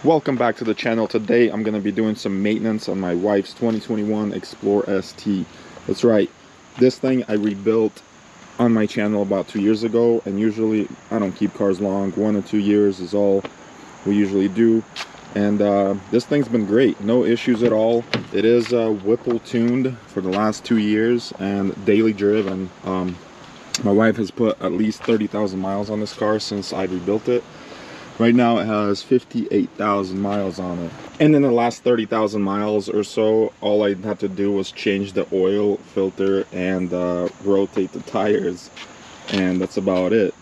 Welcome back to the channel. Today I'm going to be doing some maintenance on my wife's 2021 Explorer ST. That's right, this thing I rebuilt on my channel about 2 years ago, and usually I don't keep cars long. 1 or 2 years is all we usually do, and this thing's been great, no issues at all. It is Whipple tuned for the last 2 years and daily driven. My wife has put at least 30,000 miles on this car since I rebuilt it. Right now it has 58,000 miles on it. And in the last 30,000 miles or so, all I had to do was change the oil filter and rotate the tires. And that's about it.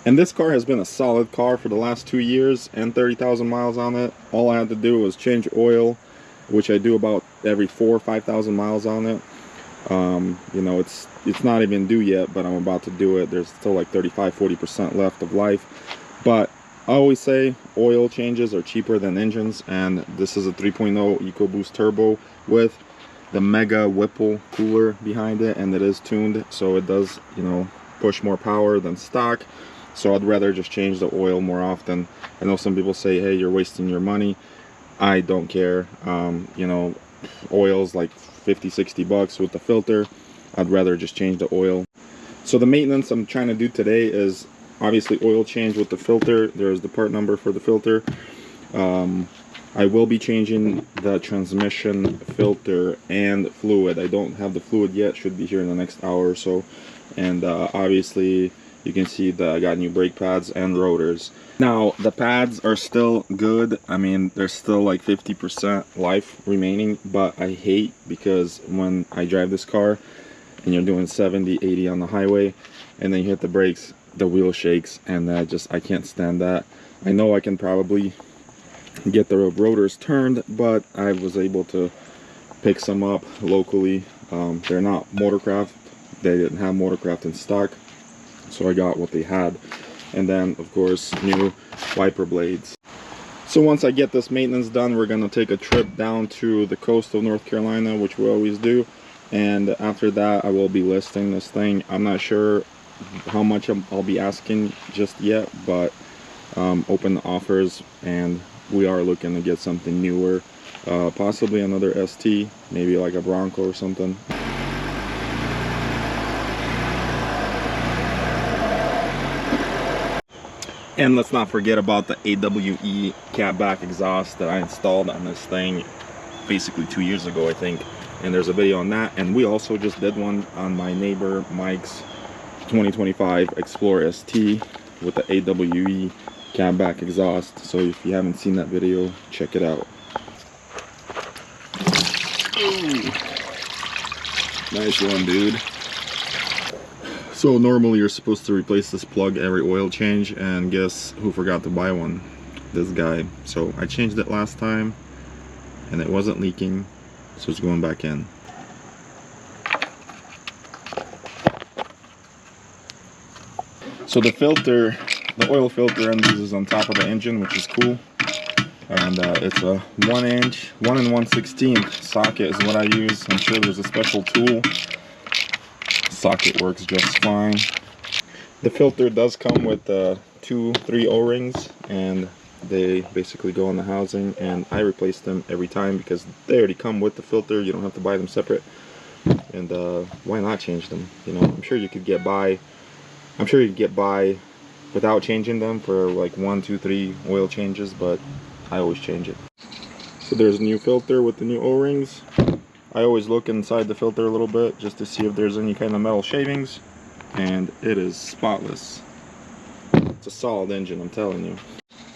And this car has been a solid car for the last 2 years and 30,000 miles on it. All I had to do was change oil, which I do about every 4,000 or 5,000 miles on it. You know, it's not even due yet, but I'm about to do it. There's still like 35–40% left of life. But I always say oil changes are cheaper than engines, and this is a 3.0 EcoBoost turbo with the mega Whipple cooler behind it, and it is tuned so it does, you know, push more power than stock. So I'd rather just change the oil more often. I know some people say, hey, you're wasting your money. I don't care. You know, oil's like 50–60 bucks with the filter. I'd rather just change the oil. So the maintenance I'm trying to do today is obviously oil change with the filter. There's the part number for the filter. I will be changing the transmission filter and fluid. I don't have the fluid yet, should be here in the next hour or so. And obviously you can see that I got new brake pads and rotors. Now the pads are still good. I mean, there's still like 50% life remaining, but I hate because when I drive this car and you're doing 70–80 on the highway and then you hit the brakes, the wheel shakes, and I can't stand that. I know I can probably get the rotors turned, but I was able to pick some up locally. They're not Motorcraft. They didn't have Motorcraft in stock, so I got what they had. And then of course new wiper blades. So once I get this maintenance done, we're gonna take a trip down to the coast of North Carolina, which we always do, and after that I will be listing this thing. I'm not sure how much I'll be asking just yet, but open offers, and we are looking to get something newer, possibly another ST, maybe like a Bronco or something. And let's not forget about the AWE catback exhaust that I installed on this thing basically 2 years ago, I think, and there's a video on that. And we also just did one on my neighbor Mike's 2025 Explorer ST with the AWE catback exhaust. So if you haven't seen that video, check it out. Ooh. Nice one, dude. So normally you're supposed to replace this plug every oil change, and guess who forgot to buy one? This guy. So I changed it last time and it wasn't leaking, so it's going back in. So the filter, the oil filter end is on top of the engine, which is cool. And it's a 1" 1 1/16 socket is what I use. I'm sure there's a special tool. Socket works just fine. The filter does come with 2–3 O-rings, and they basically go in the housing, and I replace them every time because they already come with the filter. You don't have to buy them separate. And why not change them? You know, I'm sure you could get by. I'm sure you can get by without changing them for like 1, 2, 3 oil changes, but I always change it. So there's a new filter with the new O-rings. I always look inside the filter a little bit just to see if there's any kind of metal shavings, and it is spotless. It's a solid engine, I'm telling you.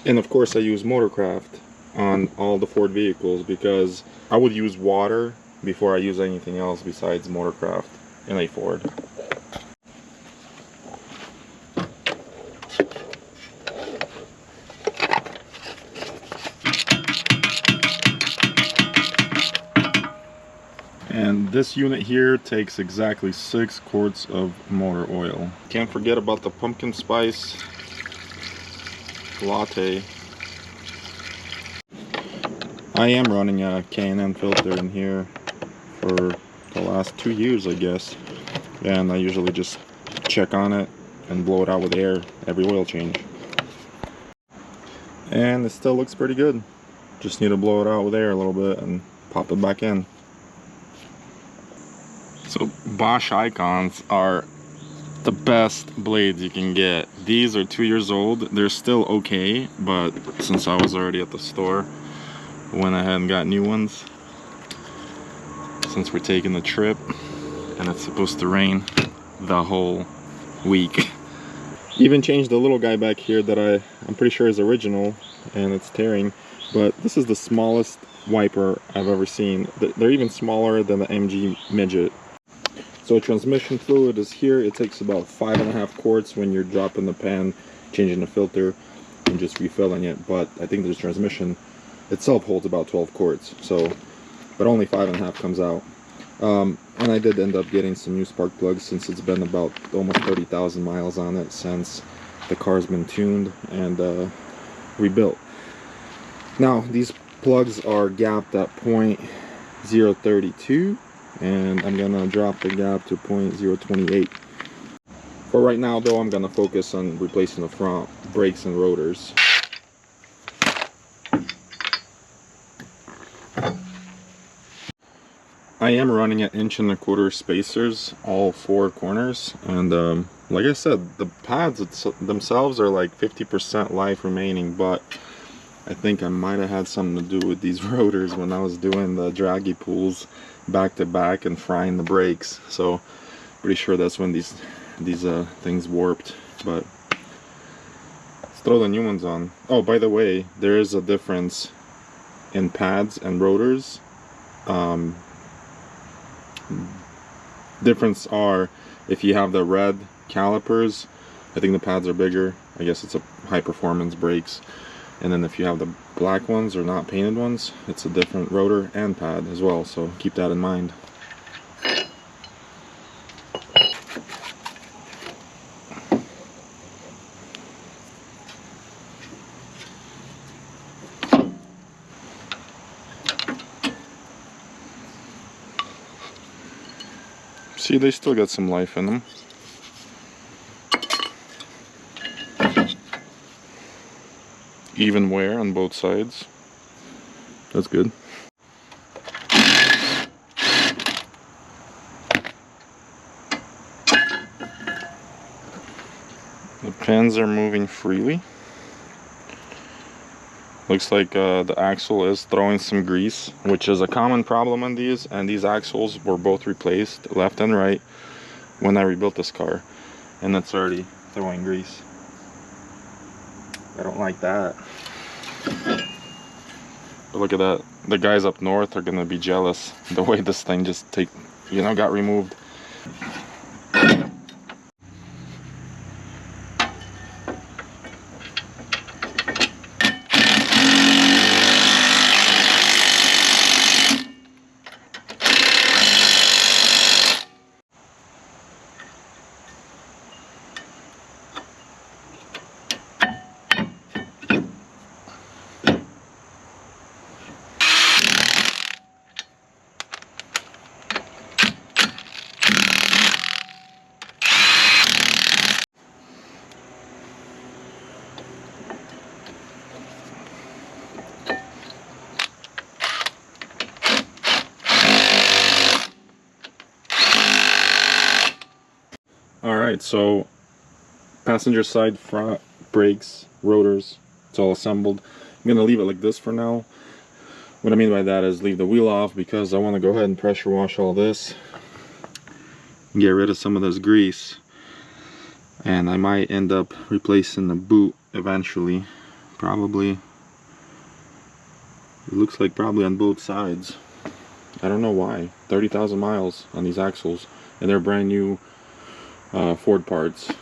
And of course I use Motorcraft on all the Ford vehicles because I would use water before I use anything else besides Motorcraft in a Ford. And this unit here takes exactly 6 quarts of motor oil. Can't forget about the pumpkin spice latte. I am running a K&N filter in here for the last last 2 years, I guess. And I usually just check on it and blow it out with air every oil change. And it still looks pretty good. Just need to blow it out with air a little bit and pop it back in. So Bosch Icons are the best blades you can get. These are 2 years old. They're still okay, but since I was already at the store, went ahead and got new ones. Since we're taking the trip and it's supposed to rain the whole week. Even changed the little guy back here that I'm pretty sure is original, and it's tearing, but this is the smallest wiper I've ever seen. They're even smaller than the MG Midget. So transmission fluid is here. It takes about 5.5 quarts when you're dropping the pan, changing the filter, and just refilling it. But I think the transmission itself holds about 12 quarts. So, but only 5.5 comes out. And I did end up getting some new spark plugs since it's been about almost 30,000 miles on it since the car's been tuned and rebuilt. Now these plugs are gapped at 0.032. And I'm gonna drop the gap to 0.028. For right now though, I'm gonna focus on replacing the front brakes and rotors. I am running at 1.25" spacers all 4 corners, and like I said, the pads themselves are like 50% life remaining, but I think I might have had something to do with these rotors when I was doing the draggy pulls back to back and frying the brakes. So pretty sure that's when these things warped. But let's throw the new ones on. Oh, by the way, there is a difference in pads and rotors. Difference are if you have the red calipers, I think the pads are bigger. I guess it's a high performance brakes. And then if you have the black ones or not painted ones, it's a different rotor and pad as well, so keep that in mind. See, they still got some life in them. Even wear on both sides. That's good. The pins are moving freely. Looks like the axle is throwing some grease, which is a common problem on these, and these axles were both replaced left and right when I rebuilt this car, and it's already throwing grease. I don't like that. But look at that. The guys up north are gonna be jealous the way this thing just got removed. Alright, so passenger side, front, brakes, rotors, it's all assembled. I'm going to leave it like this for now. What I mean by that is leave the wheel off because I want to go ahead and pressure wash all this. Get rid of some of this grease. And I might end up replacing the boot eventually. Probably. It looks like probably on both sides. I don't know why. 30,000 miles on these axles. And they're brand new Ford parts.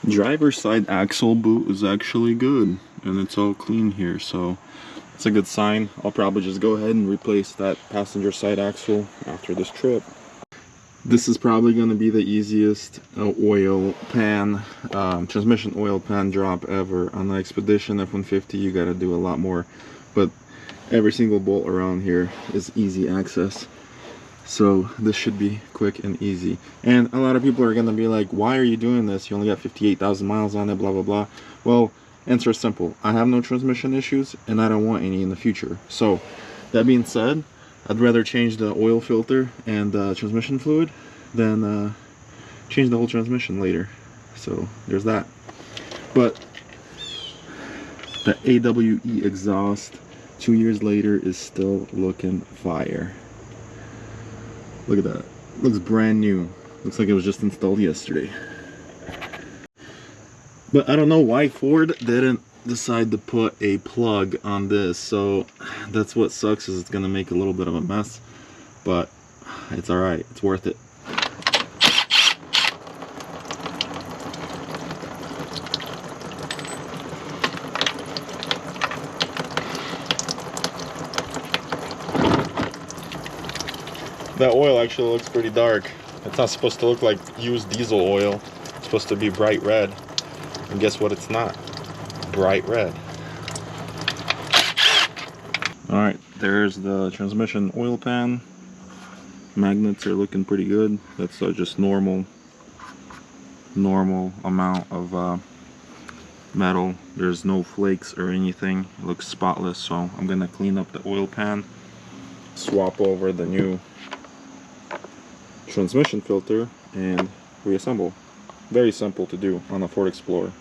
Driver's side axle boot is actually good, and it's all clean here, so it's a good sign. I'll probably just go ahead and replace that passenger side axle after this trip. This is probably going to be the easiest oil pan, transmission oil pan drop ever. On the Expedition F-150 you got to do a lot more, but every single bolt around here is easy access. So this should be quick and easy. And a lot of people are gonna be like, why are you doing this? You only got 58,000 miles on it, blah blah blah. Well, answer is simple. I have no transmission issues and I don't want any in the future. So that being said, I'd rather change the oil filter and the transmission fluid than change the whole transmission later. So there's that. But the AWE exhaust 2 years later is still looking fire. Look at that. Looks brand new. Looks like it was just installed yesterday. But I don't know why Ford didn't decide to put a plug on this. So that's what sucks, is it's gonna make a little bit of a mess. But it's alright. It's worth it. That oil actually looks pretty dark. It's not supposed to look like used diesel oil. It's supposed to be bright red. And guess what it's not? Bright red. Alright, there's the transmission oil pan. Magnets are looking pretty good. That's just normal amount of metal. There's no flakes or anything. It looks spotless, so I'm gonna clean up the oil pan, swap over the new transmission filter, and reassemble. Very simple to do on a Ford Explorer.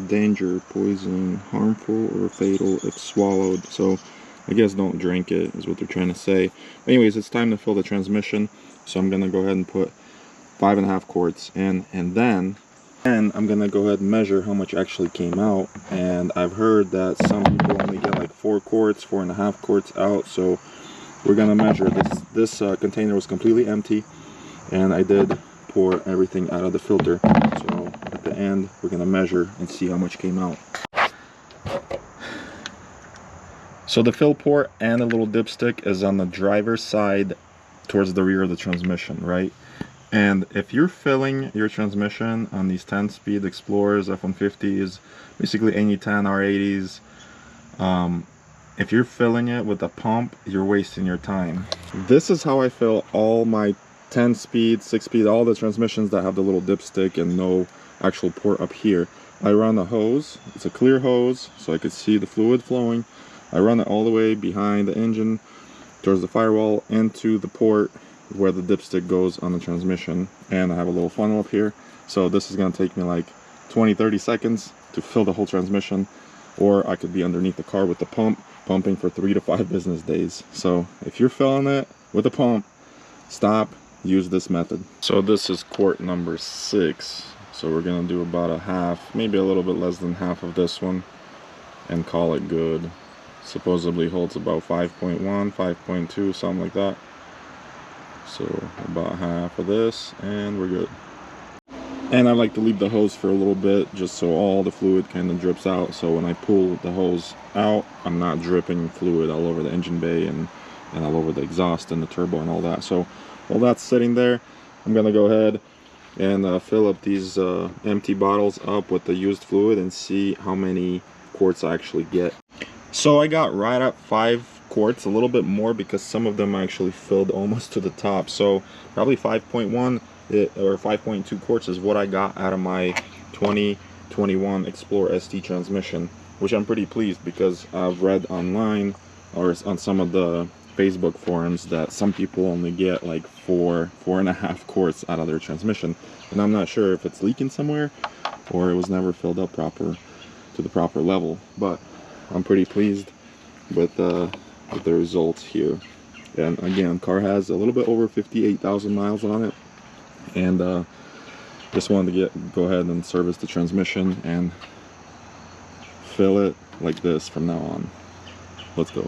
Danger, poison, harmful or fatal if swallowed. So I guess don't drink it is what they're trying to say. Anyways, it's time to fill the transmission. So I'm gonna go ahead and put 5.5 quarts in, and then I'm gonna go ahead and measure how much actually came out. And I've heard that some people only get like 4 quarts, 4.5 quarts out. So we're gonna measure this. This container was completely empty, and I did pour everything out of the filter. So at the end, we're gonna measure and see how much came out. So the fill port and the little dipstick is on the driver's side towards the rear of the transmission, right? And if you're filling your transmission on these 10-speed Explorers, F-150s, basically any 10 R80s, if you're filling it with a pump, you're wasting your time. This is how I fill all my 10-speed, 6-speed, all the transmissions that have the little dipstick and no actual port up here. I run a hose. It's a clear hose, so I could see the fluid flowing. I run it all the way behind the engine towards the firewall into the port where the dipstick goes on the transmission, and I have a little funnel up here. So this is going to take me like 20-30 seconds to fill the whole transmission, or I could be underneath the car with the pump pumping for 3 to 5 business days. So if you're filling it with a pump, stop, use this method. So this is quart number 6, so we're going to do about a half, maybe a little bit less than half of this one, and call it good. Supposedly holds about 5.1, 5.2, something like that. So about half of this, and we're good. And I like to leave the hose for a little bit, just so all the fluid kind of drips out. So when I pull the hose out, I'm not dripping fluid all over the engine bay and all over the exhaust and the turbo and all that. So while that's sitting there, I'm gonna go ahead and fill up these empty bottles up with the used fluid and see how many quarts I actually get. So I got right at 5 quarts, a little bit more because some of them actually filled almost to the top. So probably 5.1 or 5.2 quarts is what I got out of my 2021 Explorer ST transmission, which I'm pretty pleased because I've read online or on some of the Facebook forums that some people only get like 4.5 quarts out of their transmission, and I'm not sure if it's leaking somewhere or it was never filled up to the proper level. But I'm pretty pleased with the results here. And again, car has a little bit over 58,000 miles on it, and just wanted to go ahead and service the transmission and fill it like this from now on. Let's go.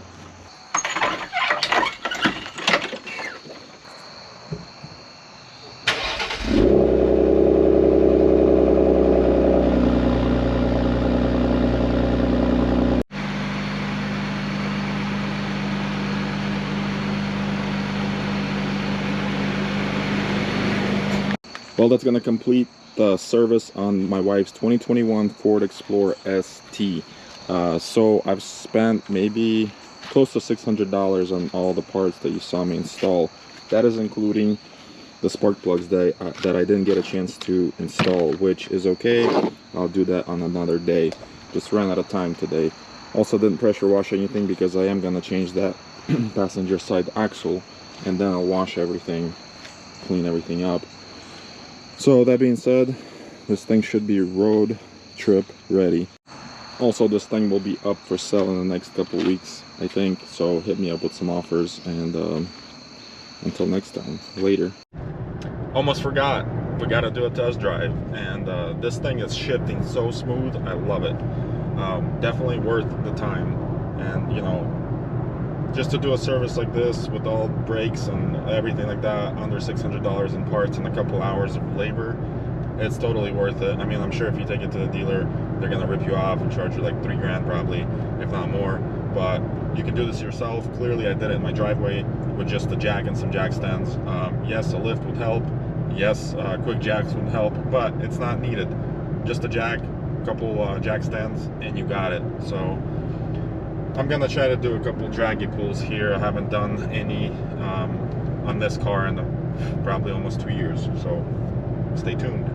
Well, that's gonna complete the service on my wife's 2021 Ford Explorer ST. So I've spent maybe close to $600 on all the parts that you saw me install. That is including the spark plugs that I didn't get a chance to install, which is okay. I'll do that on another day. Just ran out of time today. Also didn't pressure wash anything because I am gonna change that passenger side axle, and then I'll wash everything, clean everything up. So that being said, this thing should be road trip ready. Also, this thing will be up for sale in the next couple weeks, I think, so hit me up with some offers, and until next time, later. Almost forgot, we got to do a test drive, and this thing is shifting so smooth. I love it. Definitely worth the time, and you know, just to do a service like this with all brakes and everything like that, under $600 in parts and a couple hours of labor, it's totally worth it. I mean, I'm sure if you take it to the dealer, they're gonna rip you off and charge you like $3 grand probably, if not more. But you can do this yourself. Clearly I did it in my driveway with just the jack and some jack stands. Yes, a lift would help. Yes, quick jacks would help, but it's not needed. Just a jack, a couple jack stands, and you got it. So I'm gonna try to do a couple draggy pulls here. I haven't done any on this car in probably almost 2 years, so stay tuned.